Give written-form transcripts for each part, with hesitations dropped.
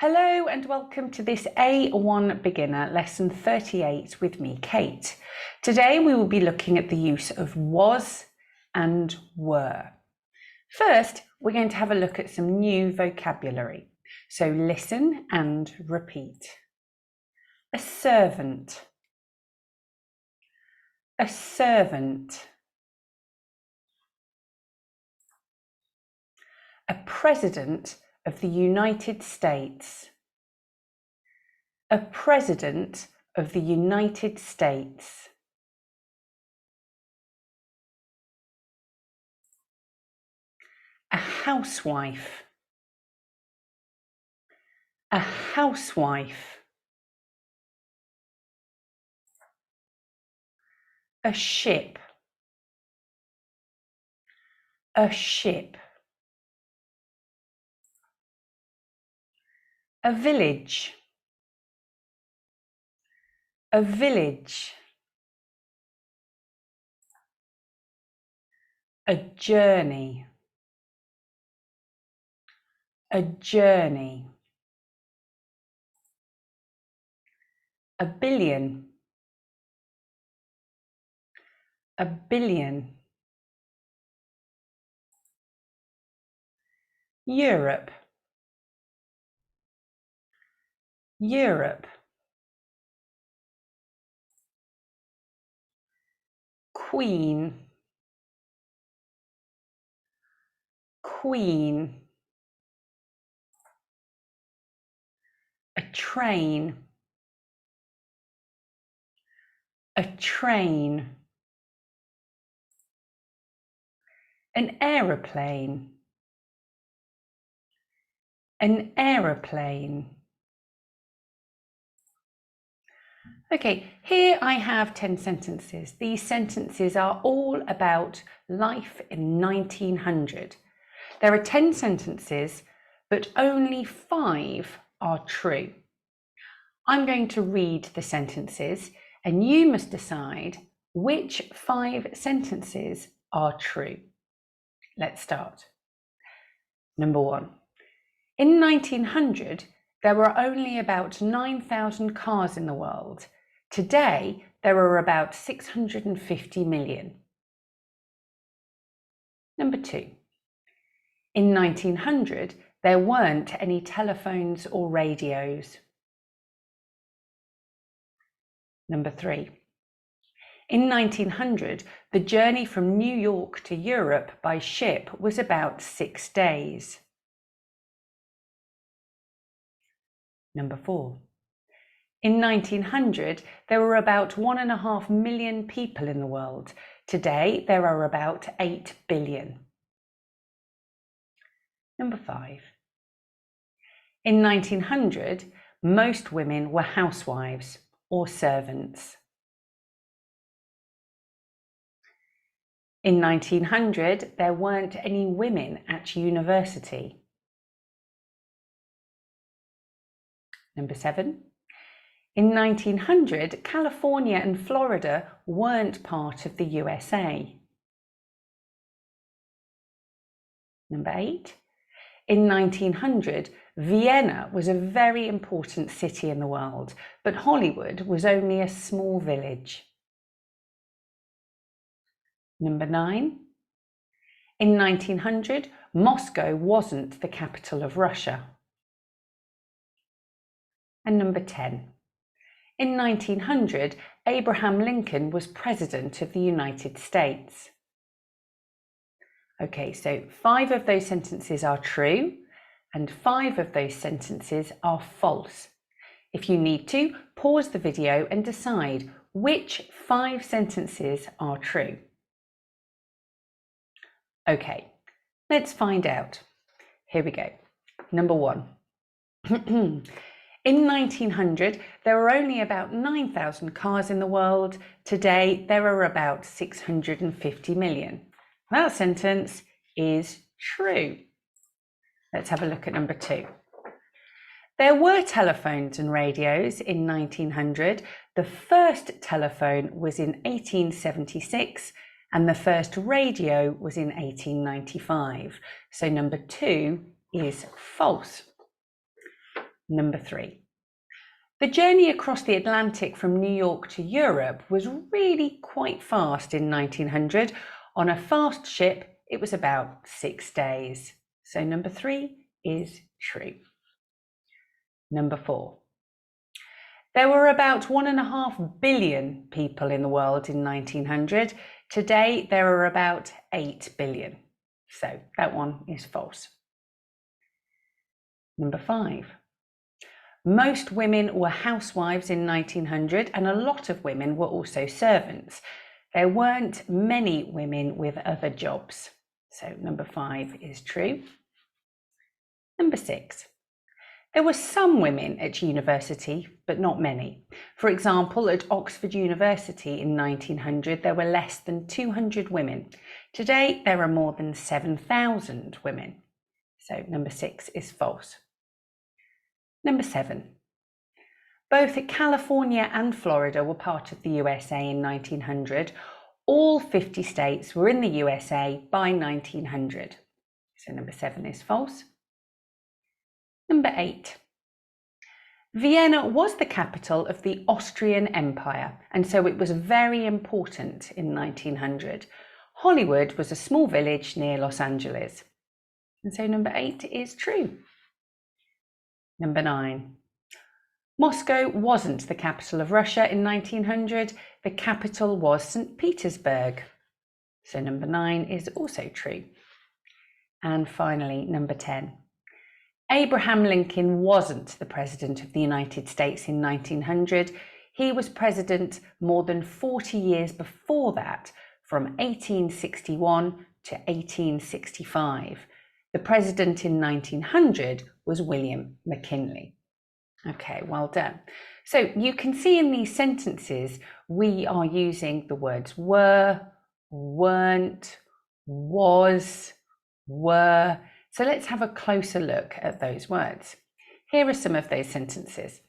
Hello and welcome to this A1 Beginner Lesson 38 with me, Kate. Today we will be looking at the use of was and were. First, we're going to have a look at some new vocabulary. So listen and repeat. A servant. A servant. A president of the United States. A president of the United States. A housewife. A housewife. A ship. A ship. A village. A village. A journey. A journey. A billion. A billion. Europe. Europe. Queen. Queen. A train. A train. An aeroplane. An aeroplane. Okay, here I have 10 sentences. These sentences are all about life in 1900. There are 10 sentences, but only 5 are true. I'm going to read the sentences and you must decide which 5 sentences are true. Let's start. Number 1. In 1900, there were only about 9,000 cars in the world. Today, there are about 650 million. Number 2. In 1900, there weren't any telephones or radios. Number 3. In 1900, the journey from New York to Europe by ship was about 6 days. Number 4. In 1900, there were about 1.5 million people in the world. Today, there are about 8 billion. Number 5. In 1900, most women were housewives or servants. In 1900, there weren't any women at university. Number 7. In 1900, California and Florida weren't part of the USA. Number 8. In 1900, Vienna was a very important city in the world, but Hollywood was only a small village. Number 9. In 1900, Moscow wasn't the capital of Russia. And number 10. In 1900, Abraham Lincoln was President of the United States. Okay, so 5 of those sentences are true and 5 of those sentences are false. If you need to, pause the video and decide which 5 sentences are true. Okay, let's find out. Here we go. Number 1. In 1900, there were only about 9,000 cars in the world. Today, there are about 650 million. That sentence is true. Let's have a look at number 2. There were telephones and radios in 1900. The first telephone was in 1876 and the first radio was in 1895. So number 2 is false. Number 3. The journey across the Atlantic from New York to Europe was really quite fast in 1900. On a fast ship, it was about 6 days. So number 3 is true. Number 4. There were about 1.5 billion people in the world in 1900. Today, there are about 8 billion. So that one is false. Number 5. Most women were housewives in 1900, and a lot of women were also servants. There weren't many women with other jobs. So number 5 is true. Number 6. There were some women at university, but not many. For example, at Oxford University in 1900, there were less than 200 women. Today, there are more than 7,000 women. So number 6 is false. Number 7. Both California and Florida were part of the USA in 1900. All 50 states were in the USA by 1900. So number 7 is false. Number 8. Vienna was the capital of the Austrian Empire, and so it was very important in 1900. Hollywood was a small village near Los Angeles. And so number 8 is true. Number 9. Moscow wasn't the capital of Russia in 1900. The capital was St. Petersburg. So number 9 is also true. And finally, number 10. Abraham Lincoln wasn't the President of the United States in 1900. He was president more than 40 years before that, from 1861 to 1865. The president in 1900 was William McKinley. Okay, well done. So you can see in these sentences, we are using the words were, weren't, was, were. So let's have a closer look at those words. Here are some of those sentences.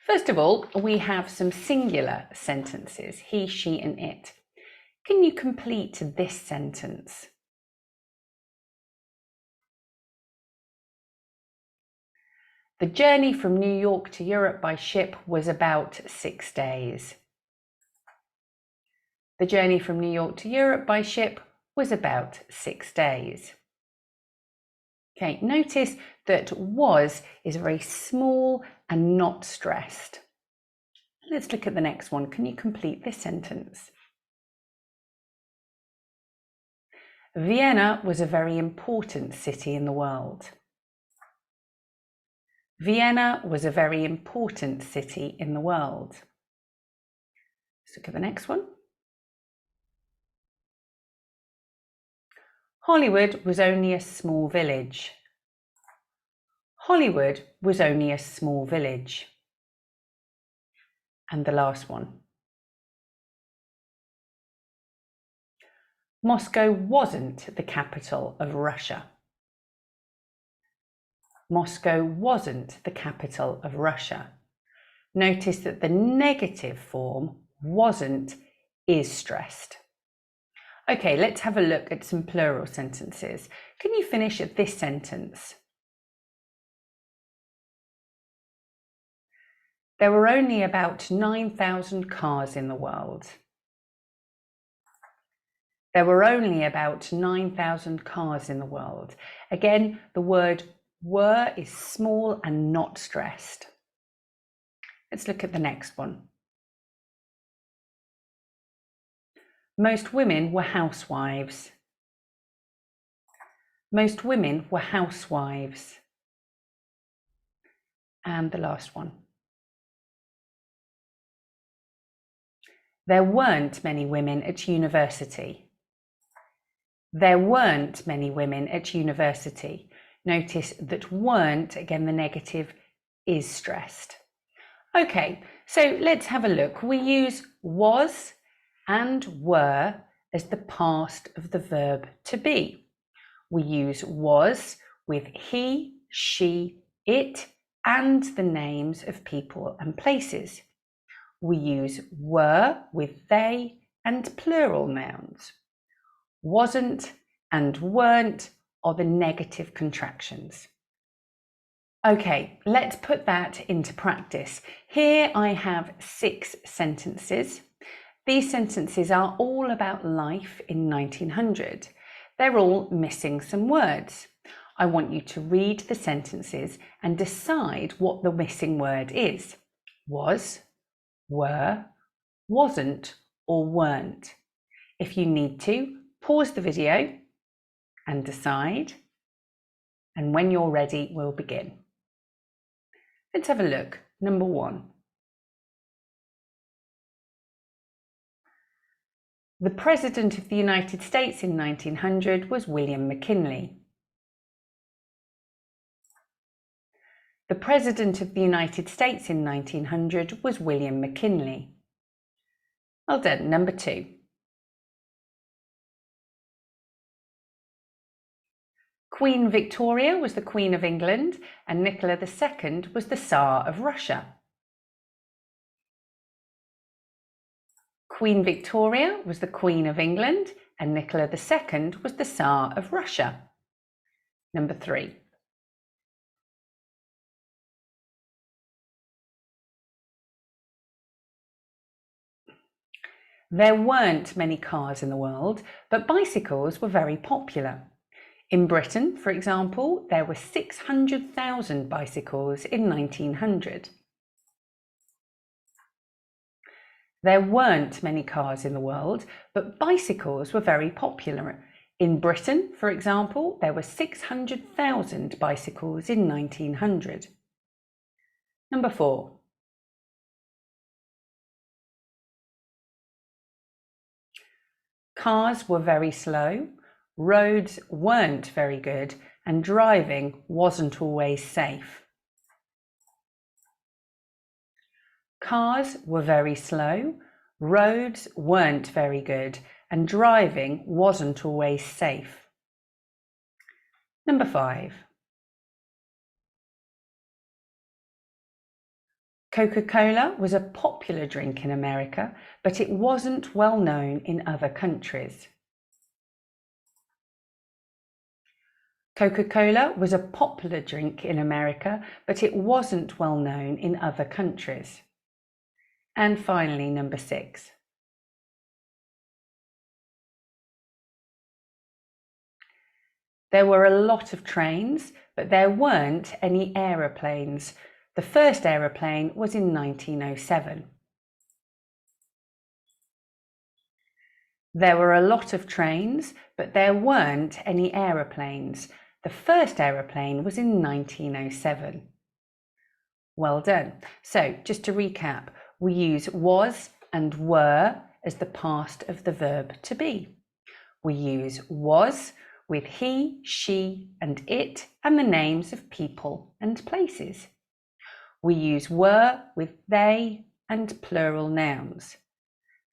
First of all, we have some singular sentences, he, she, and it. Can you complete this sentence? The journey from New York to Europe by ship was about 6 days. The journey from New York to Europe by ship was about 6 days. Okay, notice that was is very small and not stressed. Let's look at the next one. Can you complete this sentence? Vienna was a very important city in the world. Vienna was a very important city in the world. Let's look at the next one. Hollywood was only a small village. Hollywood was only a small village. And the last one. Moscow wasn't the capital of Russia. Moscow wasn't the capital of Russia. Notice that the negative form, wasn't, is stressed. Okay, let's have a look at some plural sentences. Can you finish this sentence? There were only about 9,000 cars in the world. There were only about 9,000 cars in the world. Again, the word were is small and not stressed. Let's look at the next one. Most women were housewives. Most women were housewives. And the last one. There weren't many women at university. There weren't many women at university. Notice that weren't, again, the negative is stressed. Okay, so let's have a look. We use was and were as the past of the verb to be. We use was with he, she, it, and the names of people and places. We use were with they and plural nouns. Wasn't and weren't are the negative contractions. Okay, let's put that into practice. Here I have 6 sentences. These sentences are all about life in 1900. They're all missing some words. I want you to read the sentences and decide what the missing word is. Was, were, wasn't, or weren't. If you need to, pause the video and decide. And when you're ready, we'll begin. Let's have a look. Number 1. The President of the United States in 1900 was William McKinley. The President of the United States in 1900 was William McKinley. Well done. Number 2. Queen Victoria was the Queen of England and Nicola II was the Tsar of Russia. Queen Victoria was the Queen of England and Nicola II was the Tsar of Russia. Number 3. There weren't many cars in the world, but bicycles were very popular. In Britain, for example, there were 600,000 bicycles in 1900. There weren't many cars in the world, but bicycles were very popular. In Britain, for example, there were 600,000 bicycles in 1900. Number 4. Cars were very slow, roads weren't very good, and driving wasn't always safe. Cars were very slow, roads weren't very good, and driving wasn't always safe. Number 5. Coca-Cola was a popular drink in America, but it wasn't well known in other countries. Coca-Cola was a popular drink in America, but it wasn't well known in other countries. And finally, number 6. There were a lot of trains, but there weren't any aeroplanes. The first aeroplane was in 1907. There were a lot of trains, but there weren't any aeroplanes. The first aeroplane was in 1907. Well done. So just to recap, we use was and were as the past of the verb to be. We use was with he, she, and it and the names of people and places. We use were with they and plural nouns.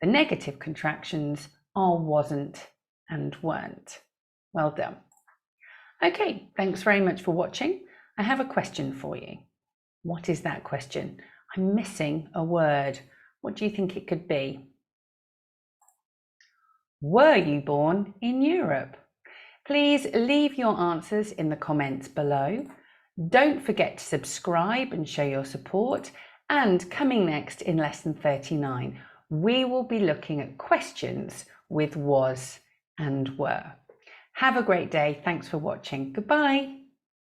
The negative contractions are wasn't and weren't. Well done. Okay, thanks very much for watching. I have a question for you. What is that question? I'm missing a word. What do you think it could be? Were you born in Europe? Please leave your answers in the comments below. Don't forget to subscribe and show your support. And coming next in lesson 39, we will be looking at questions with was and were. Have a great day. Thanks for watching. Goodbye.